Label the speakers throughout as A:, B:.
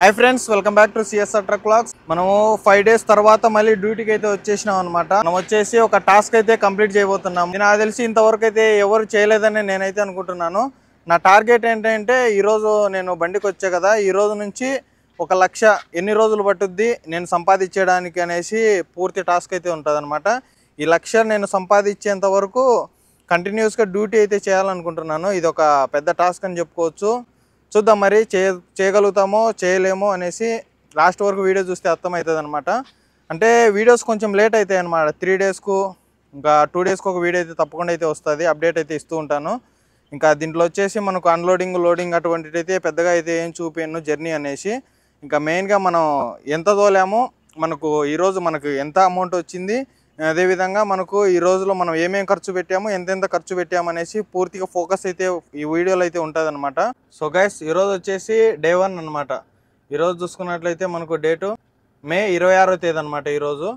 A: High friends welcome back to CSR truck vlogs మనము 5 days తర్వాత మళ్ళీ డ్యూటీకి అయితే వచ్చేసినాం అన్నమాట. మనం వచ్చేసి ఒక టాస్క్ అయితే కంప్లీట్ చేయబోతున్నాం. నాకు తెలిసి ఇంతవరకు అయితే ఎవరు చేయలేదని నేనైతే అనుకుంటున్నాను. నా టార్గెట్ ఏంటంటే ఈ రోజు నేను బండికి వచ్చా కదా, ఈ రోజు నుంచి 1 లక్ష ఎన్ని రోజులు పట్టుద్ది నేను సంపాదించడానికి అనేసి పూర్తి టాస్క్ అయితే ఉంటదన్నమాట. ఈ లక్ష నేను సంపాదించేంత వరకు కంటిన్యూస్ గా డ్యూటీ అయితే చేయాలనుకుంటున్నాను. ఇది ఒక పెద్ద టాస్క్ అని చెప్పుకోవచ్చు. చూద్దాం మరి చేయగలుగుతామో చేయలేమో అనేసి లాస్ట్ వరకు వీడియో చూస్తే అర్థమవుతుంది అనమాట. అంటే వీడియోస్ కొంచెం లేట్ అవుతాయి అనమాట. 3 డేస్కు ఇంకా 2 డేస్కి ఒక వీడియో అయితే తప్పకుండా అయితే వస్తుంది. అప్డేట్ అయితే ఇస్తూ ఉంటాను. ఇంకా దీంట్లో వచ్చేసి మనకు అన్లోడింగ్ లోడింగ్ అటువంటిది అయితే పెద్దగా అయితే ఏం చూపాను జర్నీ అనేసి. ఇంకా మెయిన్గా మనం ఎంత తోలామో, మనకు ఈరోజు మనకు ఎంత అమౌంట్ వచ్చింది, అదేవిధంగా మనకు ఈ రోజులో మనం ఏమేమి ఖర్చు పెట్టాము, ఎంతెంత ఖర్చు పెట్టాము అనేసి పూర్తిగా ఫోకస్ అయితే ఈ వీడియోలో అయితే ఉంటుంది అనమాట. సో గైస్ ఈరోజు వచ్చేసి డే 1 అనమాట. ఈరోజు చూసుకున్నట్లయితే మనకు డేటు మే 26వ తేదీ అనమాట ఈరోజు.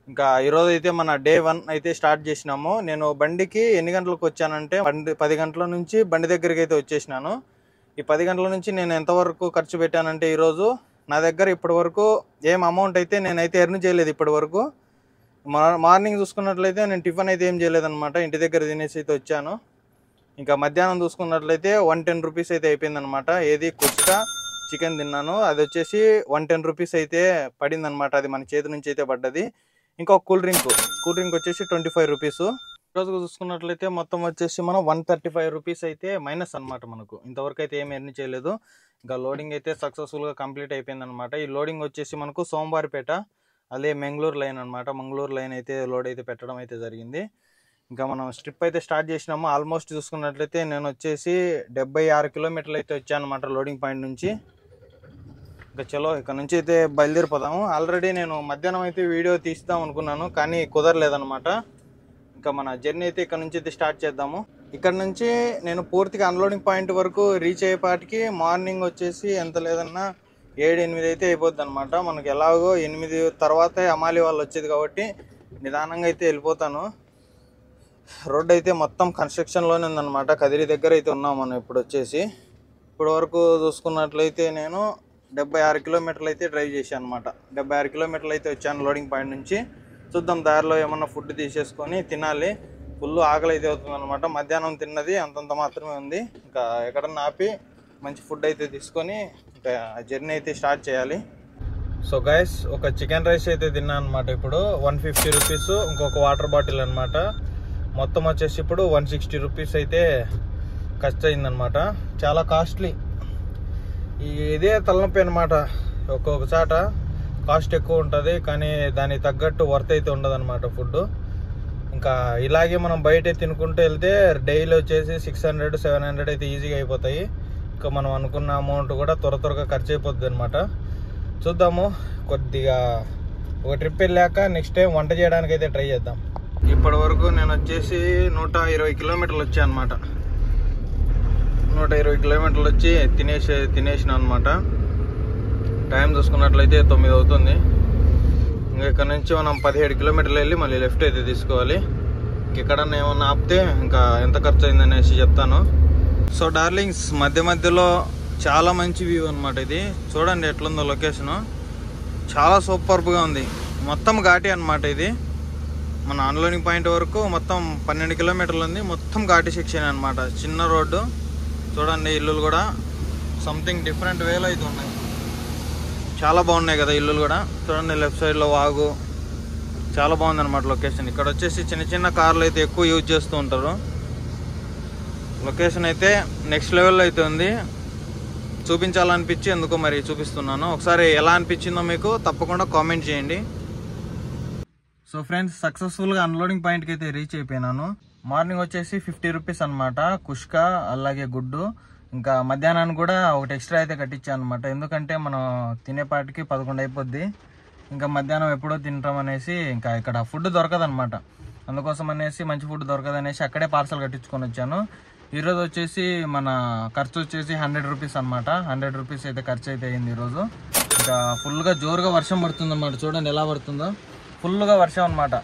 A: ఇంకా ఈరోజు అయితే మన డే 1 అయితే స్టార్ట్ చేసినాము. నేను బండికి ఎన్ని గంటలకు వచ్చానంటే 10 గంటల నుంచి బండి దగ్గరికి అయితే వచ్చేసినాను. ఈ 10 గంటల నుంచి నేను ఎంతవరకు ఖర్చు పెట్టానంటే ఈరోజు నా దగ్గర ఇప్పటి వరకు ఏం అమౌంట్ అయితే నేనైతే ఎర్న్ చేయలేదు ఇప్పటి వరకు. మార్నింగ్ చూసుకున్నట్లయితే నేను టిఫిన్ అయితే ఏం చేయలేదన్నమాట, ఇంటి దగ్గర తినేసి అయితే వచ్చాను. ఇంకా మధ్యాహ్నం చూసుకున్నట్లయితే 110 రూపీస్ అయితే అయిపోయిందనమాట. ఏది కుష్కా చికెన్ తిన్నాను, అది వచ్చేసి 110 రూపీస్ అయితే పడింది అనమాట. అది మన చేతి నుంచి అయితే పడ్డది. ఇంకొక కూల్ డ్రింక్ వచ్చేసి 25 రూపీస్. ఈరోజు చూసుకున్నట్లయితే మొత్తం వచ్చేసి మనం 135 రూపీస్ అయితే మైనస్ అనమాట. మనకు ఇంతవరకు అయితే ఏమి ఎర్న్ చేయలేదు. ఇంకా లోడింగ్ అయితే సక్సెస్ఫుల్గా కంప్లీట్ అయిపోయింది అనమాట. ఈ లోడింగ్ వచ్చేసి మనకు సోమవారిపేట, అదే మంగళూరు లైన్ అనమాట. మంగళూరు లైన్ అయితే లోడ్ అయితే పెట్టడం అయితే జరిగింది. ఇంకా మనం స్ట్రిప్ అయితే స్టార్ట్ చేసినాము. ఆల్మోస్ట్ చూసుకున్నట్లయితే నేను వచ్చేసి 76 కిలోమీటర్లు అయితే వచ్చాను అనమాట లోడింగ్ పాయింట్ నుంచి. ఇంకా చలో ఇక్కడ నుంచి అయితే బయలుదేరిపోదాము. ఆల్రెడీ నేను మధ్యాహ్నం అయితే వీడియో తీస్తాం అనుకున్నాను, కానీ కుదరలేదనమాట. ఇంకా మన జర్నీ అయితే ఇక్కడ నుంచి అయితే స్టార్ట్ చేద్దాము. ఇక్కడ నుంచి నేను పూర్తిగా అన్లోడింగ్ పాయింట్ వరకు రీచ్ అయ్యేపాటికి మార్నింగ్ వచ్చేసి ఎంత లేదన్నా 7-8 అయితే అయిపోద్ది అనమాట. మనకు ఎలాగో 8 తర్వాతే అమాలి వాళ్ళు వచ్చేది కాబట్టి నిదానంగా అయితే వెళ్ళిపోతాను. రోడ్ అయితే మొత్తం కన్స్ట్రక్షన్లోనే ఉందన్నమాట. కదిరి దగ్గర అయితే ఉన్నాం మనం ఇప్పుడు వచ్చేసి. ఇప్పుడు వరకు చూసుకున్నట్లయితే నేను 76 కిలోమీటర్లు అయితే డ్రైవ్ చేశాను అనమాట. 76 కిలోమీటర్లు అయితే వచ్చాను లోడింగ్ పాయింట్ నుంచి. చూద్దాం దారిలో ఏమన్నా ఫుడ్ తీసేసుకొని తినాలి. ఫుల్ ఆకలి అయితే అవుతుంది అనమాట. మధ్యాహ్నం తిన్నది అంతంత మాత్రమే ఉంది. ఇంకా ఎక్కడన్నా ఆపి మంచి ఫుడ్ అయితే తీసుకొని ఇంకా జర్నీ అయితే స్టార్ట్ చేయాలి. సో గైస్ ఒక చికెన్ రైస్ అయితే తిన్నాను అనమాట. ఇప్పుడు 150 రూపీస్, ఇంకొక వాటర్ బాటిల్ అనమాట. మొత్తం వచ్చేసి ఇప్పుడు 160 రూపీస్ అయితే ఖర్చు అయిందనమాట. చాలా కాస్ట్లీ. ఇదే తలనొప్పి అనమాట. ఒక్కొక్క చాట కాస్ట్ ఎక్కువ ఉంటుంది, కానీ దానికి తగ్గట్టు వర్త్ అయితే ఉండదు అనమాట ఫుడ్. ఇంకా ఇలాగే మనం బయట తినుకుంటూ వెళ్తే డైలీ వచ్చేసి 600-700 అయితే ఈజీగా అయిపోతాయి. ఇంకా మనం అనుకున్న అమౌంట్ కూడా త్వరగా ఖర్చు అయిపోద్ది అనమాట. చూద్దాము, కొద్దిగా ఒక ట్రిప్ వెళ్ళాక నెక్స్ట్ టైం వంట చేయడానికి అయితే ట్రై చేద్దాం. ఇప్పటి వరకు నేను వచ్చేసి 120 కిలోమీటర్లు వచ్చాను అనమాట. 120 కిలోమీటర్లు వచ్చి తినేసిన అనమాట. టైం చూసుకున్నట్లయితే 9 అవుతుంది. ఇంకా ఇక్కడ నుంచి మనం 17 కిలోమీటర్లు వెళ్ళి మళ్ళీ లెఫ్ట్ అయితే తీసుకోవాలి. ఎక్కడన్నా ఏమన్నా ఆపితే ఇంకా ఎంత ఖర్చు అయిందనేసి చెప్తాను. సో డార్లింగ్స్, మధ్యలో చాలా మంచి వ్యూ అనమాట. ఇది చూడండి ఎట్లుందో లొకేషను. చాలా సూపర్గా ఉంది. మొత్తం ఘాటి అనమాట. ఇది మన అన్లోడింగ్ పాయింట్ వరకు మొత్తం 12 కిలోమీటర్లు ఉంది. మొత్తం ఘాటి సెక్షన్ అనమాట. చిన్న రోడ్డు చూడండి. ఇల్లులు కూడా సంథింగ్ డిఫరెంట్ వేలో అయితే ఉన్నాయి. చాలా బాగున్నాయి కదా ఇల్లులు కూడా. చూడండి లెఫ్ట్ సైడ్లో వాగు. చాలా బాగుంది అనమాట లొకేషన్. ఇక్కడ వచ్చేసి చిన్న కార్లు అయితే ఎక్కువ యూజ్ చేస్తూ ఉంటారు. లొకేషన్ అయితే నెక్స్ట్ లెవెల్లో అయితే ఉంది. చూపించాలనిపించి ఎందుకో మరి చూపిస్తున్నాను. ఒకసారి ఎలా అనిపించిందో మీకు తప్పకుండా కామెంట్ చేయండి. సో ఫ్రెండ్స్, సక్సెస్ఫుల్గా అన్లోడింగ్ పాయింట్కి అయితే రీచ్ అయిపోయినాను. మార్నింగ్ వచ్చేసి 50 రూపీస్ అనమాట కుష్కా, అలాగే గుడ్డు. ఇంకా మధ్యాహ్నానికి కూడా ఒకటి ఎక్స్ట్రా అయితే కట్టించాను అనమాట. ఎందుకంటే మనం తినేపాటికి 11 అయిపోద్ది. ఇంకా మధ్యాహ్నం ఎప్పుడో తింటాం అనేసి ఇంకా ఇక్కడ ఫుడ్ దొరకదనమాట. అందుకోసం అనేసి మంచి ఫుడ్ దొరకదనేసి అక్కడే పార్సల్ కట్టించుకొని వచ్చాను. ఈరోజు వచ్చేసి మన ఖర్చు వచ్చేసి 100 రూపీస్ అనమాట. 100 రూపీస్ అయితే ఖర్చు అయితే అయింది ఈరోజు. ఇంకా ఫుల్గా జోరుగా వర్షం పడుతుంది అనమాట. చూడండి ఎలా పడుతుందో. ఫుల్గా వర్షం అనమాట.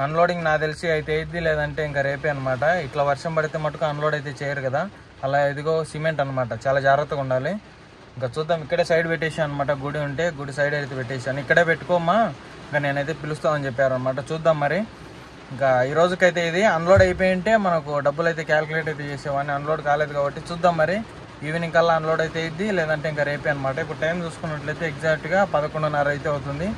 A: అన్లోడింగ్ నాకు తెలిసి అయితే అయింది, లేదంటే ఇంకా రేపే అనమాట. ఇట్లా వర్షం పడితే మటుకు అన్లోడ్ అయితే చేయరు కదా. అలా ఇదిగో సిమెంట్ అనమాట. చాలా జాగ్రత్తగా ఉండాలి. ఇంకా చూద్దాం. ఇక్కడే సైడ్ పెట్టేసాను అనమాట, గుడి ఉంటే గుడి సైడ్ అయితే పెట్టేసాను. ఇక్కడే పెట్టుకోమ్మా ఇంకా నేనైతే పిలుస్తామని చెప్పారు అనమాట. చూద్దాం మరి. ఇంకా ఈ రోజుకైతే ఇది అన్లోడ్ అయిపోయి ఉంటే మనకు డబ్బులు అయితే క్యాలిక్యులేట్ అయితే చేసేవాడిని. అన్లోడ్ కాలేదు కాబట్టి చూద్దాం మరి. ఈవినింగ్ కల్లా అన్లోడ్ అయితే ఇది, లేదంటే ఇంకా రేపే అనమాట. ఇప్పుడు టైం చూసుకున్నట్లయితే ఎగ్జాక్ట్గా 11:30 అయితే అవుతుంది.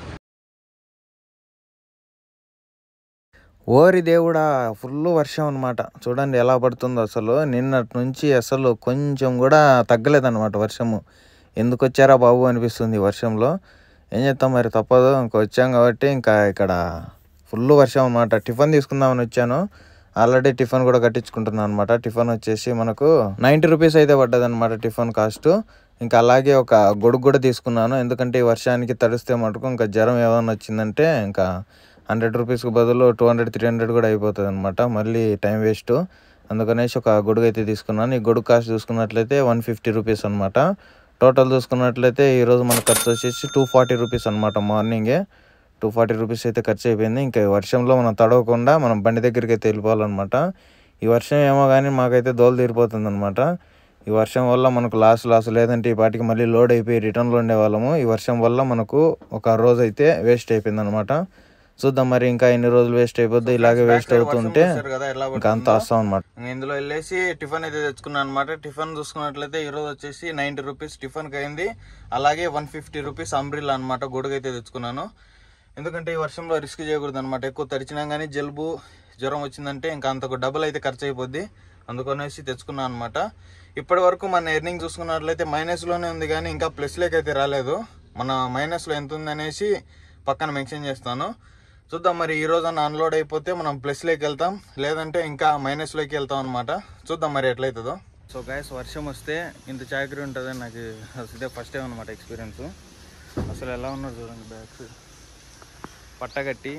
A: ఓరి దేవుడా, ఫుల్ వర్షం అనమాట. చూడండి ఎలా పడుతుందో అసలు. నిన్నటి నుంచి అసలు కొంచెం కూడా తగ్గలేదన్నమాట వర్షము. ఎందుకు వచ్చారా బాబు అనిపిస్తుంది వర్షంలో. ఏం చేస్తాం మరి, తప్పదు. ఇంకా వచ్చాం కాబట్టి ఇంకా ఇక్కడ ఫుల్ వర్షం అనమాట. టిఫిన్ తీసుకుందామని వచ్చాను. ఆల్రెడీ టిఫిన్ కూడా కట్టించుకుంటున్నాను అనమాట. టిఫిన్ వచ్చేసి మనకు 90 రూపీస్ అయితే పడ్డది అనమాట టిఫిన్ కాస్ట్. ఇంకా అలాగే ఒక గొడుగు కూడా తీసుకున్నాను. ఎందుకంటే ఈ వర్షానికి తడిస్తే మటుకు ఇంకా జ్వరం ఏమైనా వచ్చిందంటే ఇంకా 100 రూపీస్కి బదులు 200, 300 కూడా అయిపోతుంది అనమాట. మళ్ళీ టైం వేస్ట్. అందుకనేసి ఒక గొడుగు అయితే తీసుకున్నాను. ఈ గొడుగు కాస్ట్ చూసుకున్నట్లయితే 150 రూపీస్ అనమాట. టోటల్ చూసుకున్నట్లయితే ఈరోజు మన ఖర్చు వచ్చేసి 240 రూపీస్ అనమాట. మార్నింగే 240 రూపీస్ అయితే ఖర్చు అయిపోయింది. ఇంకా ఈ వర్షంలో మనం తడవకుండా మనం బండి దగ్గరికి అయితే వెళ్ళిపోవాలన్నమాట. ఈ వర్షం ఏమో కానీ మాకైతే దోలు తీరిపోతుంది అనమాట. ఈ వర్షం వల్ల మనకు లాస్ లేదంటే ఈ పాటికి మళ్ళీ లోడ్ అయిపోయి రిటర్న్లో ఉండేవాళ్ళము. ఈ వర్షం వల్ల మనకు ఒక రోజు అయితే వేస్ట్ అయిపోయింది అనమాట. చూద్దాం మరి ఇంకా ఎన్ని రోజులు వేస్ట్ అయిపోద్ది. ఇలాగే వేస్ట్ అవుతుంటే ఇంకా అంతా వస్తాం అనమాట. ఇందులో వెళ్ళేసి టిఫిన్ అయితే తెచ్చుకున్నాను అనమాట. టిఫిన్ చూసుకున్నట్లయితే ఈ రోజు వచ్చేసి 90 రూపీస్ టిఫిన్కి అయింది. అలాగే 150 రూపీస్ అంబ్రిల్లా అనమాట గొడుగు అయితే తెచ్చుకున్నాను. ఎందుకంటే ఈ వర్షంలో రిస్క్ చేయకూడదు అనమాట. ఎక్కువ తడిచినా కానీ జలుబు జ్వరం వచ్చిందంటే ఇంకా అంతకు డబుల్ అయితే ఖర్చు అయిపోద్ది. అందుకనేసి తెచ్చుకున్నాను అనమాట. ఇప్పటి వరకు మన ఎర్నింగ్ చూసుకున్నట్లయితే మైనస్లోనే ఉంది, కానీ ఇంకా ప్లస్లోకి అయితే రాలేదు. మన మైనస్లో ఎంత ఉందనేసి పక్కన మెన్షన్ చేస్తాను. చూద్దాం మరి. ఈ రోజు అన్లోడ్ అయిపోతే మనం ప్లస్లోకి వెళ్తాం, లేదంటే ఇంకా మైనస్లోకి వెళ్తాం అనమాట. చూద్దాం మరి ఎట్లయితుందో. సో గైస్, వర్షం వస్తే ఇంత చాకరీ ఉంటుందని నాకు ఇదే ఫస్ట్ టైం అనమాట ఎక్స్పీరియన్స్. అసలు ఎలా ఉన్నారు చూడండి. బ్యాగ్స్ పట్టగట్టి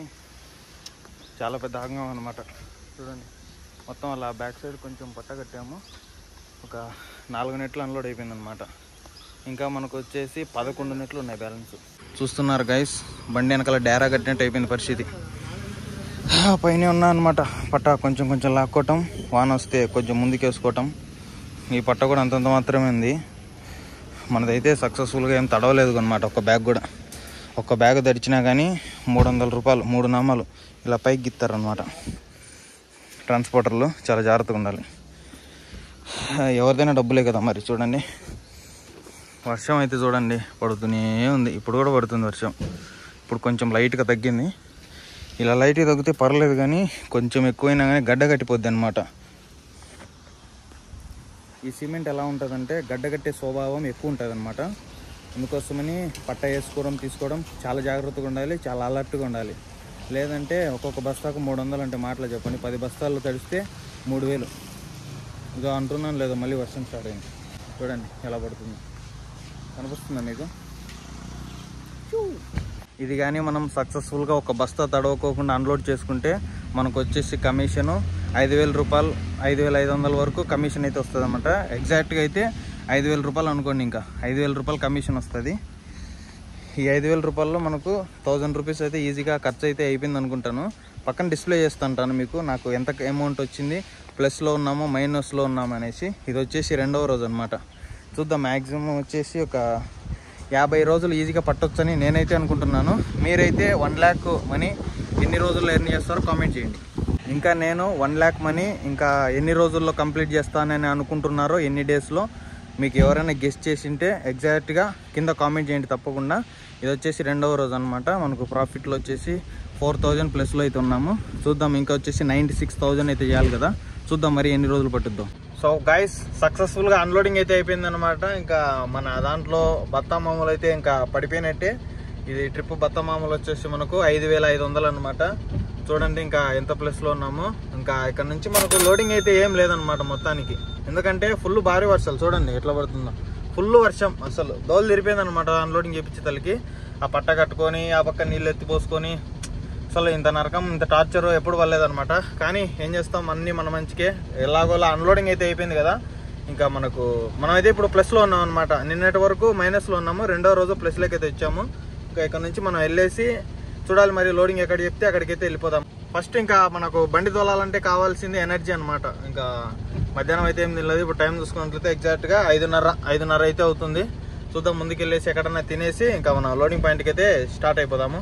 A: చాలా పెద్ద ఆగం అనమాట. చూడండి మొత్తం అలా బ్యాక్ సైడ్ కొంచెం పట్టగట్టాము. ఒక 4 నెట్లు అన్లోడ్ అయిపోయింది అనమాట. ఇంకా మనకు వచ్చేసి 11 నెట్లు ఉన్నాయి బ్యాలెన్స్. చూస్తున్నారు గైస్, బండి వెనకాల డేరా కట్టినట్టు అయిపోయింది పరిస్థితి. పైన ఉన్నా అనమాట. పట్ట కొంచెం లాక్కోవటం, వాన వస్తే కొంచెం ముందుకేసుకోవటం. ఈ పట్ట కూడా అంతంత మాత్రమే ఉంది. మనదైతే సక్సెస్ఫుల్గా ఏం తడవలేదు అనమాట. ఒక్క బ్యాగ్ తడిచినా కానీ 300 రూపాయలు 3 నామాలు ఇలా పైకి గిత్తారనమాట ట్రాన్స్పోర్టర్లు. చాలా జాగ్రత్తగా ఉండాలి. ఎవరిదైనా డబ్బులే కదా మరి. చూడండి వర్షం అయితే చూడండి పడుతూనే ఉంది. ఇప్పుడు కూడా పడుతుంది వర్షం. ఇప్పుడు కొంచెం లైట్గా తగ్గింది. ఇలా లైట్గా తగ్గితే పర్లేదు, కానీ కొంచెం ఎక్కువైనా కానీ గడ్డ కట్టిపోద్ది అనమాట. ఈ సిమెంట్ ఎలా ఉంటుందంటే గడ్డ కట్టే స్వభావం ఎక్కువ ఉంటుంది అనమాట. అందుకోసమని పట్ట వేసుకోవడం తీసుకోవడం చాలా జాగ్రత్తగా ఉండాలి, చాలా అలర్ట్గా ఉండాలి. లేదంటే ఒక్కొక్క బస్తాకు 300 అంటే మాటలు చెప్పండి. 10 బస్తాలు తడిస్తే 3000. ఇక అంటున్నాను లేదా, మళ్ళీ వర్షం స్టార్ట్ అయింది. చూడండి ఎలా పడుతుంది, కనిపిస్తుందా మీకు? ఇది కానీ మనం సక్సెస్ఫుల్గా ఒక బస్తా తడవకోకుండా అన్లోడ్ చేసుకుంటే మనకు వచ్చేసి కమిషను 5,000 రూపాయలు, 5,500 వరకు కమిషన్ అయితే వస్తుంది అన్నమాట. ఎగ్జాక్ట్గా అయితే 5,000 రూపాయలు అనుకోండి. ఇంకా 5,000 రూపాయలు కమిషన్ వస్తుంది. ఈ 5,000 రూపాయల్లో మనకు 1000 రూపీస్ అయితే ఈజీగా ఖర్చు అయితే అయిపోయింది అనుకుంటాను. పక్కన డిస్ప్లే చేస్తుంటాను మీకు నాకు ఎంత అమౌంట్ వచ్చింది, ప్లస్లో ఉన్నామో మైనస్లో ఉన్నామో అనేసి. ఇది వచ్చేసి 2వ రోజు అనమాట. చూద్దాం. మ్యాక్సిమం వచ్చేసి ఒక 50 రోజులు ఈజీగా పట్టొచ్చని నేనైతే అనుకుంటున్నాను. మీరైతే 1 lakh మనీ ఎన్ని రోజుల్లో ఎర్న్ చేస్తారో కామెంట్ చేయండి. ఇంకా నేను 1 lakh మనీ ఇంకా ఎన్ని రోజుల్లో కంప్లీట్ చేస్తానని అనుకుంటున్నారో, ఎన్ని డేస్లో మీకు ఎవరైనా గెస్ట్ చేసింటే ఎగ్జాక్ట్గా కింద కామెంట్ చేయండి తప్పకుండా. ఇది వచ్చేసి 2వ రోజు అనమాట. మనకు ప్రాఫిట్లో వచ్చేసి 4,000 ప్లస్లో అయితే ఉన్నాము. చూద్దాం. ఇంకా వచ్చేసి 96,000 అయితే చేయాలి కదా. చూద్దాం మరి ఎన్ని రోజులు పట్టుద్దాం. సో గైస్, సక్సెస్ఫుల్గా అన్లోడింగ్ అయితే అయిపోయింది అనమాట. ఇంకా మన దాంట్లో బత్తామామూలు అయితే ఇంకా పడిపోయినట్టే. ఇది ట్రిప్ బత్తామామూలు వచ్చేసి మనకు 5,500 అనమాట. చూడండి ఇంకా ఎంత ప్లస్లో ఉన్నాము. ఇంకా ఇక్కడ నుంచి మనకు లోడింగ్ అయితే ఏం లేదనమాట మొత్తానికి. ఎందుకంటే ఫుల్ భారీ వర్షాలు చూడండి ఎట్లా పడుతుందో. ఫుల్ వర్షం అసలు దోలు తిరిపోయింది అనమాట. అన్లోడింగ్ చేయించే తలకి ఆ పట్ట కట్టుకొని ఆ పక్క నీళ్ళు ఎత్తిపోసుకొని అసలు ఇంత నరకం, ఇంత టార్చర్ ఎప్పుడు పడలేదనమాట. కానీ ఏం చేస్తాం, అన్నీ మన మంచికే. ఎలాగోలా అన్లోడింగ్ అయితే అయిపోయింది కదా. ఇంకా మనమైతే ఇప్పుడు ప్లస్లో ఉన్నాం అనమాట. నిన్నటి వరకు మైనస్లో ఉన్నాము. 2వ రోజు ప్లస్లోకి అయితే వచ్చాము. ఇంకా ఇక్కడ నుంచి మనం వెళ్ళేసి చూడాలి మరి లోడింగ్ ఎక్కడ చెప్తే అక్కడికైతే వెళ్ళిపోదాం. ఫస్ట్ ఇంకా మనకు బండి తోలాలంటే కావాల్సింది ఎనర్జీ అనమాట. ఇంకా మధ్యాహ్నం అయితే ఏం తెలియదు. ఇప్పుడు టైం చూసుకున్నట్లయితే ఎగ్జాక్ట్గా 5:30 అయితే అవుతుంది. చూద్దాం, ముందుకెళ్ళేసి ఎక్కడన్నా తినేసి ఇంకా మనం లోడింగ్ పాయింట్కి అయితే స్టార్ట్ అయిపోదాము.